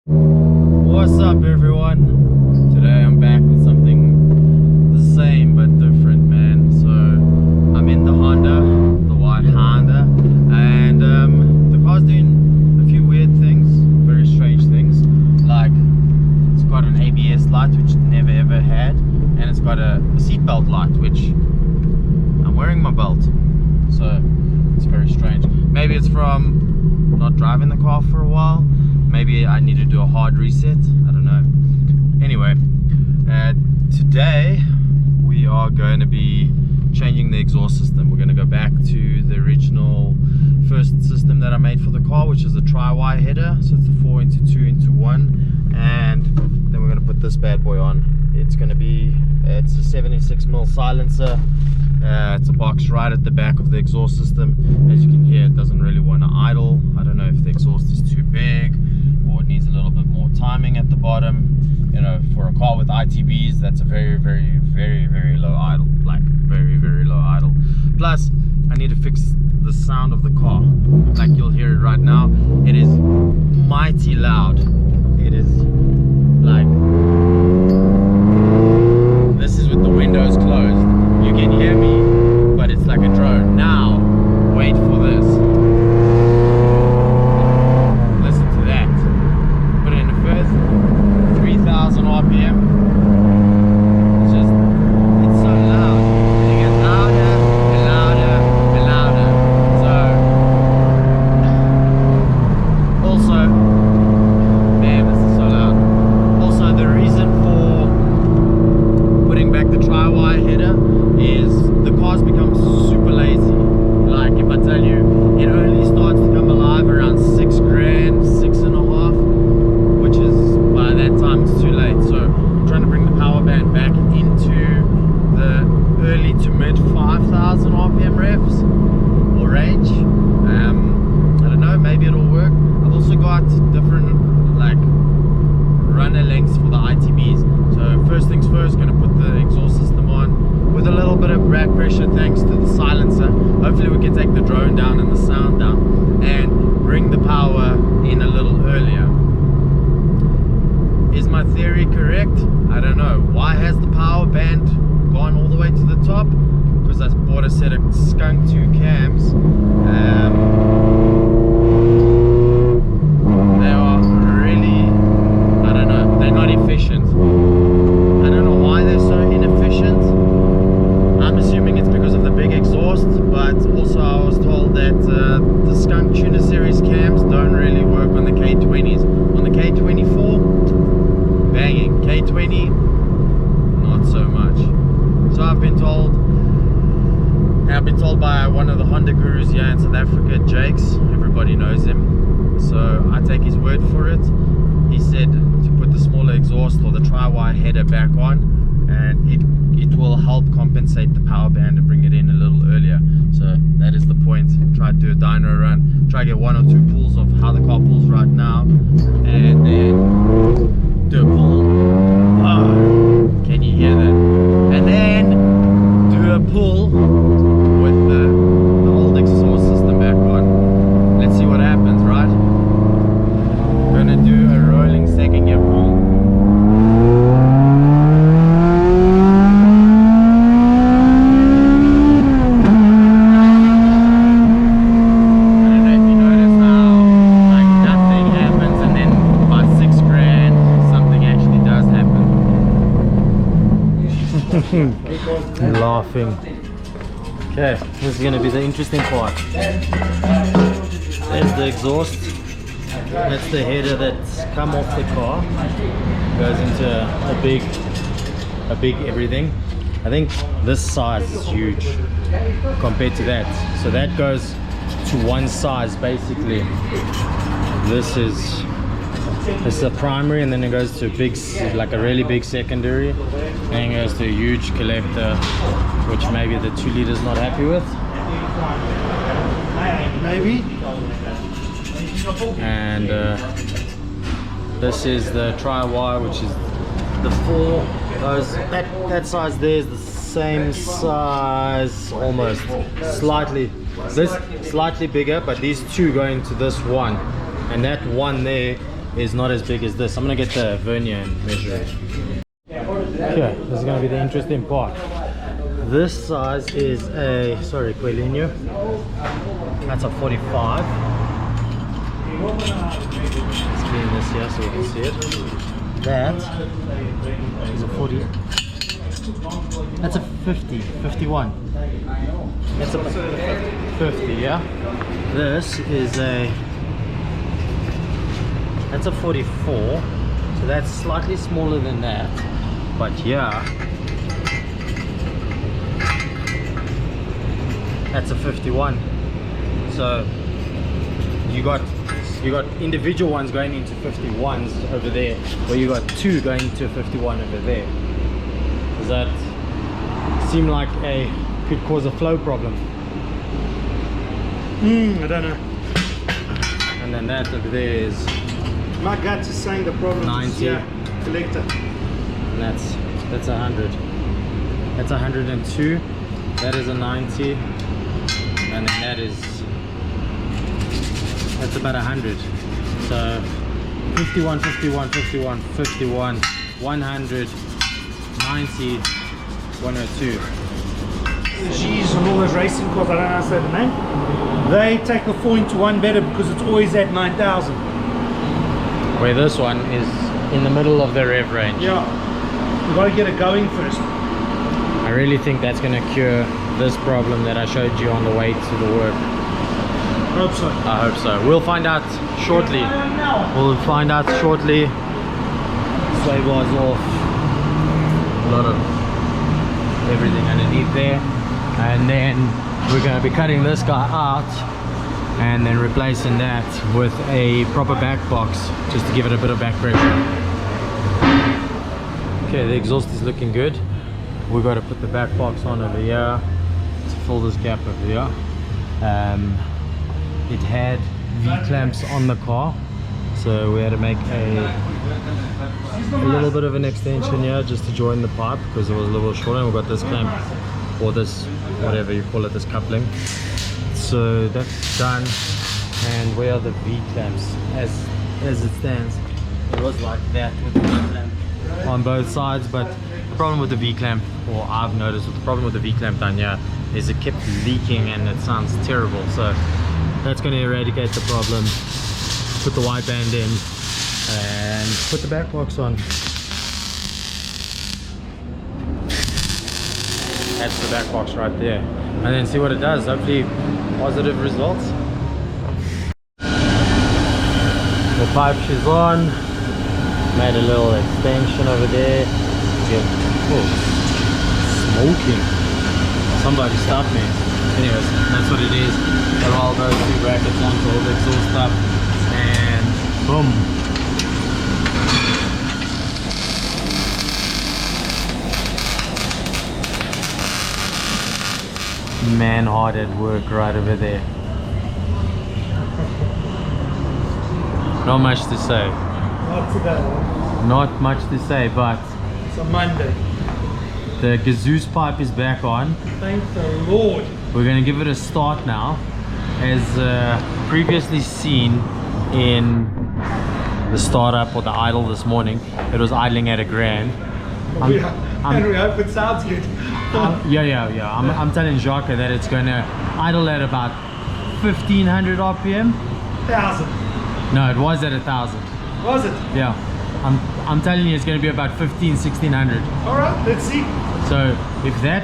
What's up everyone? Today I'm back with something the same but different, man. So I'm in the Honda, the white Honda, and the car's doing a few weird things, very strange things. Like it's got an ABS light, which it never ever had, and it's got a seatbelt light, which I'm wearing my belt, so it's very strange. Maybe it's from not driving the car for a while. Maybe I need to do a hard reset, I don't know. Anyway, today we are going to be changing the exhaust system. We're going to go back to the original first system that I made for the car, which is a tri-wire header. So it's a 4x2x1, and then we're going to put this bad boy on. It's going to be, it's a 76mm silencer. It's a box right at the back of the exhaust system. As you can hear, it doesn't really want to idle. I don't know if the exhaust is too big or it needs a little bit more timing at the bottom. You know, for a car with ITBs, that's a very low idle, like very low idle. Plus, I need to fix the sound of the car. Like you'll hear it right now. It is mighty loud. It is like, this is with the windows closed. You can hear me, but it's like a drone. Now, wait for this. Listen to that. Put it in a first, 3,000 RPM. It's just, it's so loud. And it gets louder and louder and louder. So, also, man, this is so loud. Also, the reason for putting back the tri-wire header is the car's become super lazy. Like if I tell you, it only starts to come alive around 6 grand, 6.5, which is, by that time it's too late. So I'm trying to bring the power band back into the early to mid 5,000 RPM revs or range. I don't know, maybe it'll work. I've also got different like runner lengths for the ITBs. So first things first, gonna put the exhaust system on with a little bit of back pressure thanks to the silencer. Hopefully we can take the drone down and the sound down and bring the power in a little earlier. Is my theory correct? I don't know. Why has the power band gone all the way to the top? Because I bought a set of Skunk 2 cams. They are really, I don't know, they're not efficient. I don't know why they're so inefficient. I'm assuming it's because of the big exhaust, but also I was told that the Skunk Tuner Series cams don't really work on the K20s. On the K24, banging. K20, not so much. So I've been told by one of the Honda gurus here in South Africa, Jakes. Everybody knows him, so I take his word for it. He said to put the smaller exhaust or the tri-wire header back on, and it will help compensate the power band and bring it in a little earlier. So that is the point. Try to do a dyno run, try to get 1 or 2 pulls of how the car pulls right now, and then do a pull. Oh, can you hear that? And then do a pull with the old exhaust system back on. Let's see what happens, right? Gonna do a rolling second gear pull. Laughing. Okay, this is going to be the interesting part. There's the exhaust. That's the header that's come off the car. Goes into a big everything. I think this size is huge compared to that. So that goes to one size basically. This is a primary, and then it goes to a big, like a really big secondary, and then it goes to a huge collector, which maybe the 2 liters not happy with. Maybe. And this is the tri-wire, which is the 4. That size there is the same size, almost slightly. This slightly bigger, but these 2 go into this one, and that one there is not as big as this. I'm gonna get the vernier and measure it. Okay, this is gonna be the interesting part. This size is a, sorry, Quelinho. That's a 45. Let's clean this here so we can see it. That is a 40. That's a 50, 51. That's a 50, yeah. This is a, that's a 44. So that's slightly smaller than that. But yeah, that's a 51. So you got individual ones going into 51s over there, or you got two going into a 51 over there. Does that seem like could cause a flow problem? I don't know. And then that over there is, My gut is saying the problem 90. is collector. and that's 100. That's 102. That is a 90, and then that's about 100. So 51, 51, 51, 51, 100, 90, 102. The G's on all those racing cars, I don't know how to say the name. They take the 4x1 better because it's always at 9,000. Where this one is in the middle of the rev range. Yeah, you got to get it going first. I really think that's going to cure this problem that I showed you on the way to the work. I hope so. I hope so. We'll find out shortly. We'll find out shortly. Sway bars off. A lot of everything underneath there. And then we're going to be cutting this guy out and then replacing that with a proper back box just to give it a bit of back pressure. Okay, the exhaust is looking good. We've got to put the back box on over here to fill this gap over here. It had V-clamps on the car, so we had to make a little bit of an extension here just to join the pipe because it was a little short, and we've got this clamp, or this, whatever you call it, this coupling. So that's done. And where are the V-clamps? As it stands, it was like that with the V-clamp on both sides, but the problem with the V-clamp, or I've noticed the problem with the V-clamp down here, is it kept leaking and it sounds terrible. So that's going to eradicate the problem. Put the white band in and put the back box on. That's the back box right there, and then see what it does. Hopefully positive results. The pipe she's on, made a little extension over there. Oh, smoking. Somebody stop me. Anyways, that's what it is. Got all those two brackets onto all the exhaust stuff, and boom. Man hard at work right over there. Not much to say. Not today. Not much to say, but It's a Monday. the Gazoos pipe is back on. Thank the Lord. We're going to give it a start now. As previously seen in the startup or the idle this morning, it was idling at $1,000. And we hope it sounds good. Yeah. I'm telling Jacques that it's going to idle at about 1500 RPM. 1,000. No, it was at 1000. Was it? Yeah, I'm telling you, it's going to be about 1600. All right, let's see. So if that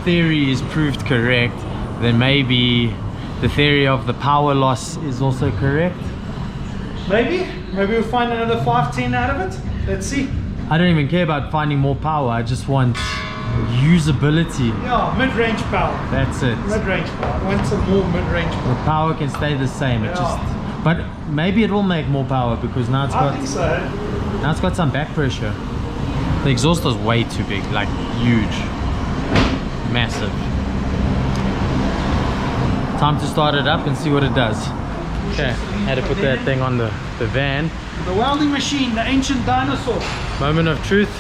theory is proved correct, then maybe the theory of the power loss is also correct. Maybe we'll find another 510 out of it. Let's see. I don't even care about finding more power. I just want usability. Yeah, mid-range power. That's it. Mid-range power. I want some more mid-range The power. power can stay the same. It just, but maybe it will make more power because now I think so. now it's got some back pressure. The exhaust is way too big, like huge, massive. Time to start it up and see what it does. Okay, had to put that thing on the van. The welding machine, the ancient dinosaur. Moment of truth.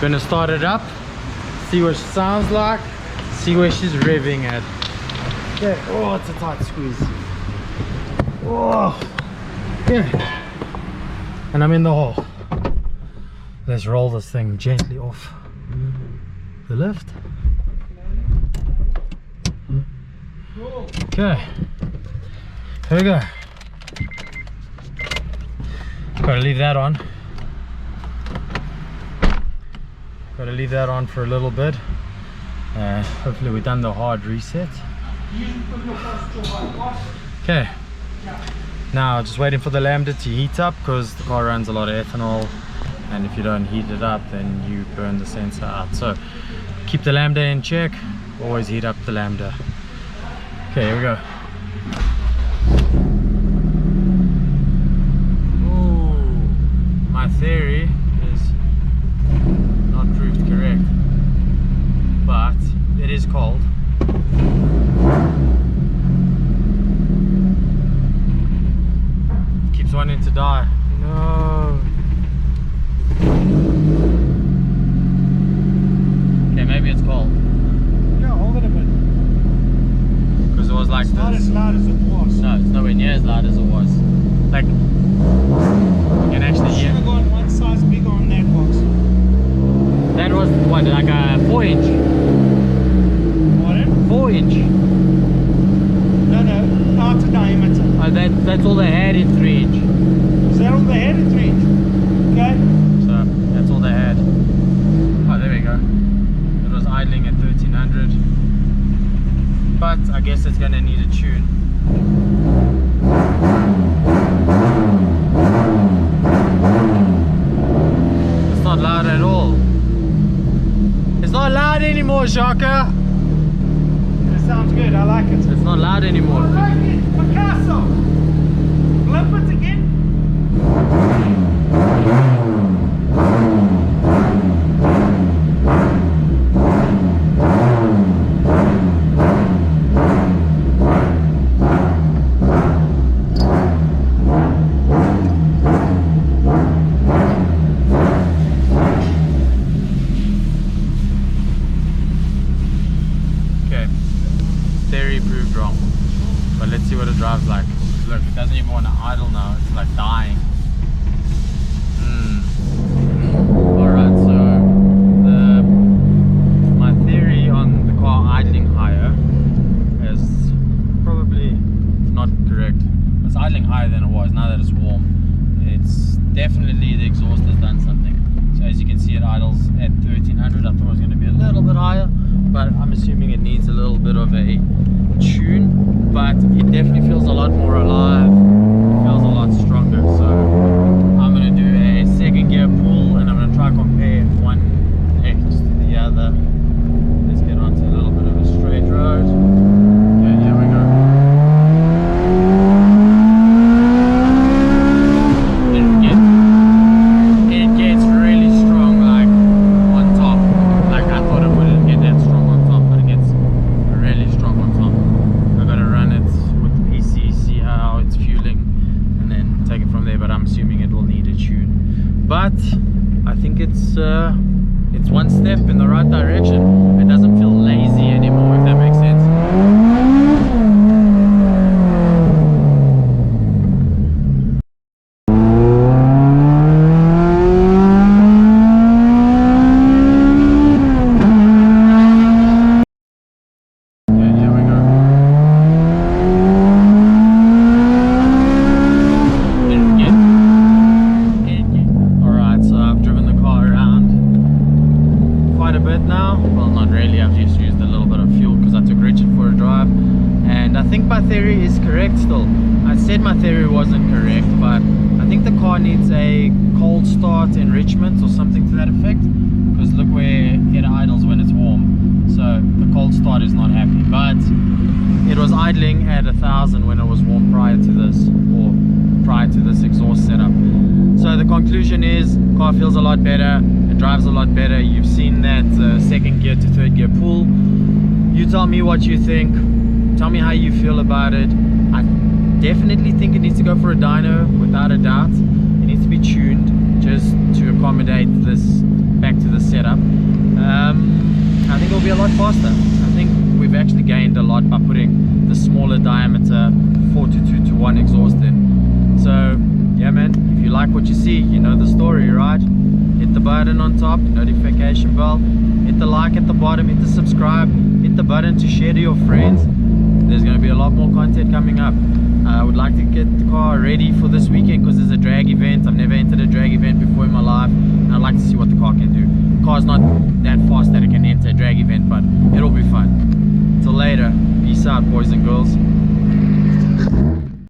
Gonna start it up, see what she sounds like, see where she's revving at. Okay. Oh, it's a tight squeeze. Oh, yeah. and I'm in the hole. Let's roll this thing gently off the lift. Okay, here we go. Gotta leave that on. Gotta leave that on for a little bit. Hopefully we've done the hard reset. Okay, now just waiting for the lambda to heat up because the car runs a lot of ethanol, and if you don't heat it up then you burn the sensor out. So keep the lambda in check, always heat up the lambda. Okay, here we go. Ooh, my theory is not proved correct, but it is cold. Keeps wanting to die. No. Okay, maybe it's cold. Yeah, hold it a bit. Because it was like It's not this. as loud as it was. No, it's nowhere near as loud as it was. Like, you can actually Should hear. have gone one size bigger on that box. That was what, like a 4-inch? Pardon? 4-inch. No, outer diameter. That's all they had in 3-inch. Is that all they had in 3-inch? Okay. So that's all they had. Oh, there we go. It was idling at 1300. But I guess it's gonna need a tune. It's not loud at all. It's not loud anymore, Shaka. That sounds good. I like it. It's not loud anymore. I like it. Picasso. Flip it again. Okay, theory proved wrong, but let's see what it drives like. Look, it doesn't even want to idle now, it's like dying. Alright, so my theory on the car idling higher is probably not correct. It's idling higher than it was now that it's warm. It's definitely the exhaust has done something. So as you can see, it idles at 1300. I thought it was going to be a little bit higher, but I'm assuming it needs a little bit of a tune, but it definitely feels a lot more alive. It feels a lot stronger. So I'm going to do a second gear pull, and I'm going to try compare one edge to the other. Let's get onto a little bit of a straight road. Okay, here we go. It gets really strong, like on top. Like I thought it wouldn't get that strong on top, but it gets really strong on top. I'm gonna run it with the PC, see how it's fueling, and then take it from there. But I'm assuming it will need a tune. But I think it's one step in the right direction. It doesn't feel lazy anymore, if that makes sense. Theory is correct still. I said my theory wasn't correct, but I think the car needs a cold start enrichment or something to that effect, because look where it idles when it's warm. So the cold start is not happy, but it was idling at 1000 when it was warm prior to this, or prior to this exhaust setup. So the conclusion is car feels a lot better, it drives a lot better. You've seen that second gear to third gear pull. You tell me what you think. Tell me how you feel about it. I definitely think it needs to go for a dyno, without a doubt. It needs to be tuned just to accommodate this back to the setup. I think it'll be a lot faster. I think we've actually gained a lot by putting the smaller diameter 422 to 1 exhaust in. So yeah, man, if you like what you see, you know the story, right? Hit the button on top, notification bell, hit the like at the bottom, hit the subscribe, hit the button to share to your friends. There's going to be a lot more content coming up. I would like to get the car ready for this weekend because there's a drag event. I've never entered a drag event before in my life, and I'd like to see what the car can do. The car's not that fast that it can enter a drag event, but it'll be fun. Till later, peace out, boys and girls.